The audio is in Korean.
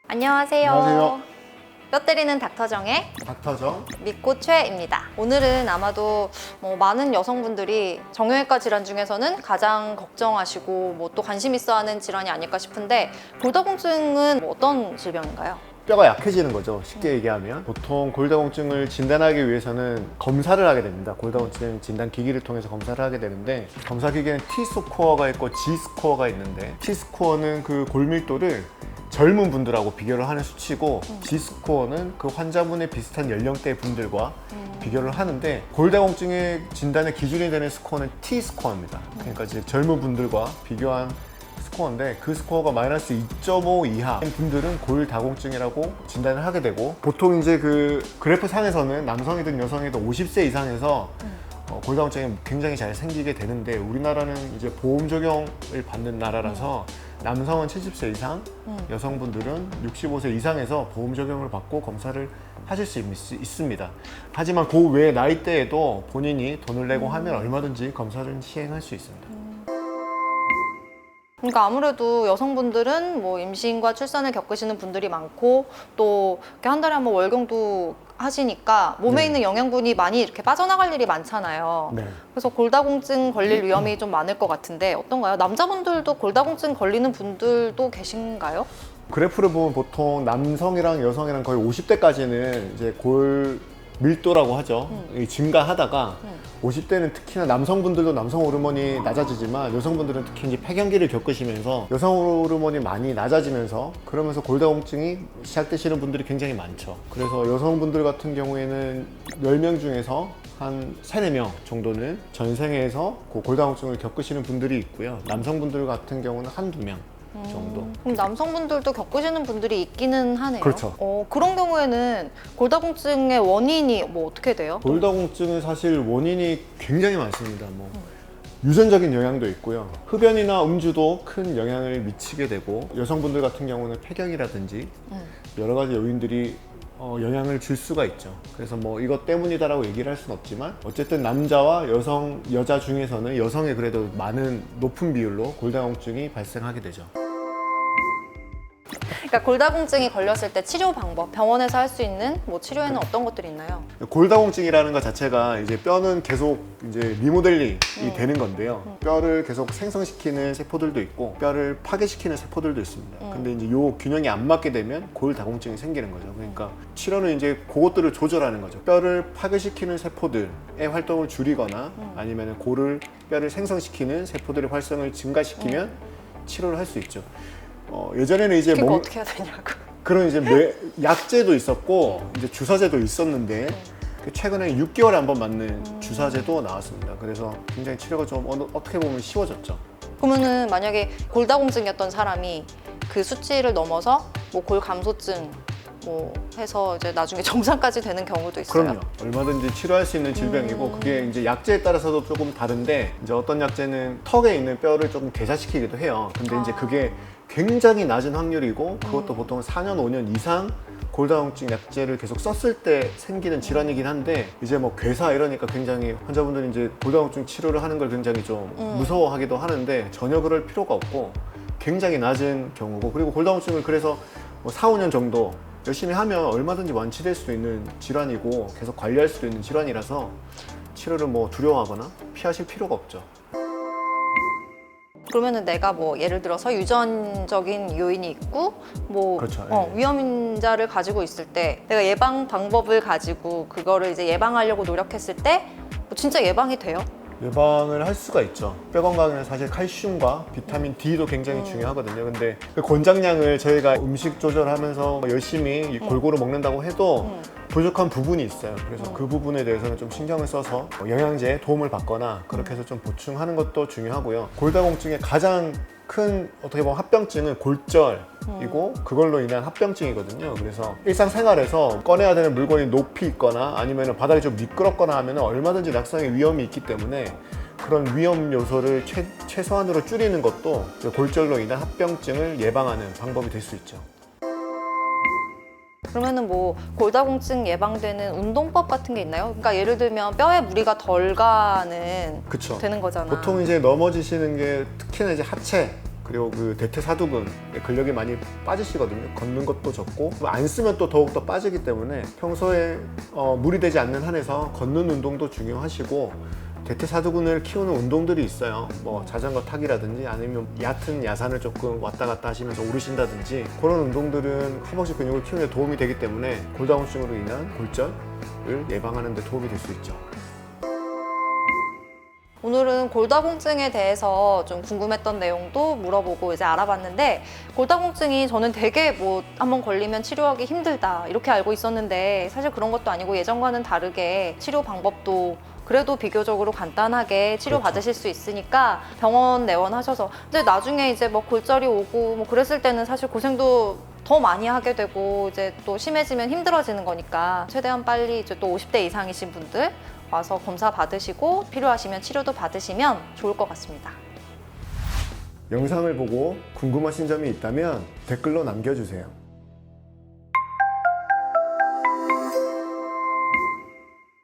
안녕하세요. 안녕하세요. 뼈 때리는 닥터정의 닥터정. 미코최입니다. 오늘은 아마도 많은 여성분들이 정형외과 질환 중에서는 가장 걱정하시고 또 관심 있어하는 질환이 아닐까 싶은데 골다공증은 어떤 질병인가요? 뼈가 약해지는 거죠. 쉽게 얘기하면. 보통 골다공증을 진단하기 위해서는 검사를 하게 됩니다. 골다공증 진단 기기를 통해서 검사를 하게 되는데, 검사 기계는 T스코어가 있고 G스코어가 있는데, T스코어는 그 골밀도를 젊은 분들하고 비교를 하는 수치고, G스코어는 그 환자분의 비슷한 연령대 분들과 비교를 하는데, 골다공증의 진단의 기준이 되는 스코어는 T스코어입니다. 그러니까 이제 젊은 분들과 비교한 스코어인데, 그 스코어가 마이너스 2.5 이하 분들은 골다공증이라고 진단을 하게 되고, 보통 이제 그 그래프 상에서는 남성이든 여성이든 50세 이상에서 골다공증이 굉장히 잘 생기게 되는데, 우리나라는 이제 보험 적용을 받는 나라라서 남성은 70세 이상, 여성분들은 65세 이상에서 보험 적용을 받고 검사를 하실 수 있습니다. 하지만 그 외 나이대에도 본인이 돈을 내고 하면 얼마든지 검사를 시행할 수 있습니다. 그러니까 아무래도 여성분들은 임신과 출산을 겪으시는 분들이 많고, 또 이렇게 한 달에 한 번 월경도 하시니까 몸에 네. 있는 영양분이 많이 이렇게 빠져나갈 일이 많잖아요. 네. 그래서 골다공증 걸릴 위험이 좀 많을 것 같은데 어떤가요? 남자분들도 골다공증 걸리는 분들도 계신가요? 그래프를 보면 보통 남성이랑 여성이랑 거의 50대까지는 이제 골 밀도라고 하죠. 증가하다가 50대는 특히나 남성분들도 남성 호르몬이 낮아지지만 여성분들은 특히 이제 폐경기를 겪으시면서 여성 호르몬이 많이 낮아지면서, 그러면서 골다공증이 시작되시는 분들이 굉장히 많죠. 그래서 여성분들 같은 경우에는 10명 중에서 한 3, 4명 정도는 전생에서 골다공증을 겪으시는 분들이 있고요. 남성분들 같은 경우는 한두 명 정도. 그럼 남성분들도 겪으시는 분들이 있기는 하네요. 그렇죠. 그런 경우에는 골다공증의 원인이 어떻게 돼요? 골다공증은 사실 원인이 굉장히 많습니다. 유전적인 영향도 있고요. 흡연이나 음주도 큰 영향을 미치게 되고, 여성분들 같은 경우는 폐경이라든지 여러 가지 요인들이 영향을 줄 수가 있죠. 그래서 이것 때문이다라고 얘기를 할 수는 없지만, 어쨌든 남자와 여자 중에서는 여성이 그래도 높은 비율로 골다공증이 발생하게 되죠. 그러니까 골다공증이 걸렸을 때 치료 방법, 병원에서 할 수 있는 치료에는 어떤 것들이 있나요? 골다공증이라는 것 자체가 이제 뼈는 계속 이제 리모델링이 되는 건데요. 뼈를 계속 생성시키는 세포들도 있고 뼈를 파괴시키는 세포들도 있습니다. 근데 이제 요 균형이 안 맞게 되면 골다공증이 생기는 거죠. 그러니까 치료는 이제 그것들을 조절하는 거죠. 뼈를 파괴시키는 세포들의 활동을 줄이거나 아니면 뼈를 생성시키는 세포들의 활성을 증가시키면 치료를 할 수 있죠. 예전에는 이제 그거 어떻게 해야 되냐고. 그런 이제 약제도 있었고 이제 주사제도 있었는데, 최근에 6개월에 한 번 맞는 주사제도 나왔습니다. 그래서 굉장히 치료가 좀 어떻게 보면 쉬워졌죠. 그러면은 만약에 골다공증이었던 사람이 그 수치를 넘어서 골감소증 해서 이제 나중에 정상까지 되는 경우도 있어요. 그럼요. 얼마든지 치료할 수 있는 질병이고, 그게 이제 약제에 따라서도 조금 다른데, 이제 어떤 약제는 턱에 있는 뼈를 조금 괴사시키기도 해요. 근데 이제 그게 굉장히 낮은 확률이고, 그것도 보통 4년, 5년 이상 골다공증 약제를 계속 썼을 때 생기는 질환이긴 한데, 이제 괴사 이러니까 굉장히 환자분들이 이제 골다공증 치료를 하는 걸 굉장히 좀 무서워하기도 하는데, 전혀 그럴 필요가 없고 굉장히 낮은 경우고, 그리고 골다공증을 그래서 4, 5년 정도 열심히 하면 얼마든지 완치될 수도 있는 질환이고 계속 관리할 수도 있는 질환이라서 치료를 두려워하거나 피하실 필요가 없죠. 그러면은 내가 예를 들어서 유전적인 요인이 있고 그렇죠. 예. 위험인자를 가지고 있을 때 내가 예방 방법을 가지고 그거를 이제 예방하려고 노력했을 때 진짜 예방이 돼요? 예방을 할 수가 있죠. 뼈 건강에는 사실 칼슘과 비타민 D도 굉장히 중요하거든요. 근데 그 권장량을 저희가 음식 조절하면서 열심히 골고루 먹는다고 해도 부족한 부분이 있어요. 그래서 그 부분에 대해서는 좀 신경을 써서 영양제에 도움을 받거나 그렇게 해서 좀 보충하는 것도 중요하고요. 골다공증의 가장 큰 어떻게 보면 합병증은 골절이고 그걸로 인한 합병증이거든요. 그래서 일상생활에서 꺼내야 되는 물건이 높이 있거나 아니면 바닥이 좀 미끄럽거나 하면 얼마든지 낙상의 위험이 있기 때문에 그런 위험 요소를 최소한으로 줄이는 것도 골절로 인한 합병증을 예방하는 방법이 될 수 있죠. 그러면은 골다공증 예방되는 운동법 같은 게 있나요? 그러니까 예를 들면 뼈에 무리가 덜 가는 그쵸. 되는 거잖아. 보통 이제 넘어지시는 게 특히나 이제 하체 그리고 그 대퇴사두근 근력이 많이 빠지시거든요. 걷는 것도 적고 안 쓰면 또 더욱더 빠지기 때문에 평소에 무리되지 않는 한에서 걷는 운동도 중요하시고 대퇴사두근을 키우는 운동들이 있어요. 뭐 자전거 타기라든지 아니면 얕은 야산을 조금 왔다 갔다 하시면서 오르신다든지 그런 운동들은 허벅지 근육을 키우는 데 도움이 되기 때문에 골다공증으로 인한 골절을 예방하는 데 도움이 될 수 있죠. 오늘은 골다공증에 대해서 좀 궁금했던 내용도 물어보고 이제 알아봤는데, 골다공증이 저는 되게 뭐 한번 걸리면 치료하기 힘들다 이렇게 알고 있었는데, 사실 그런 것도 아니고 예전과는 다르게 치료 방법도 그래도 비교적으로 간단하게 치료 받으실 수 있으니까 병원 내원하셔서, 근데 나중에 이제 뭐 골절이 오고 뭐 그랬을 때는 사실 고생도 더 많이 하게 되고 이제 또 심해지면 힘들어지는 거니까 최대한 빨리 이제 또 50대 이상이신 분들 와서 검사 받으시고 필요하시면 치료도 받으시면 좋을 것 같습니다. 영상을 보고 궁금하신 점이 있다면 댓글로 남겨주세요.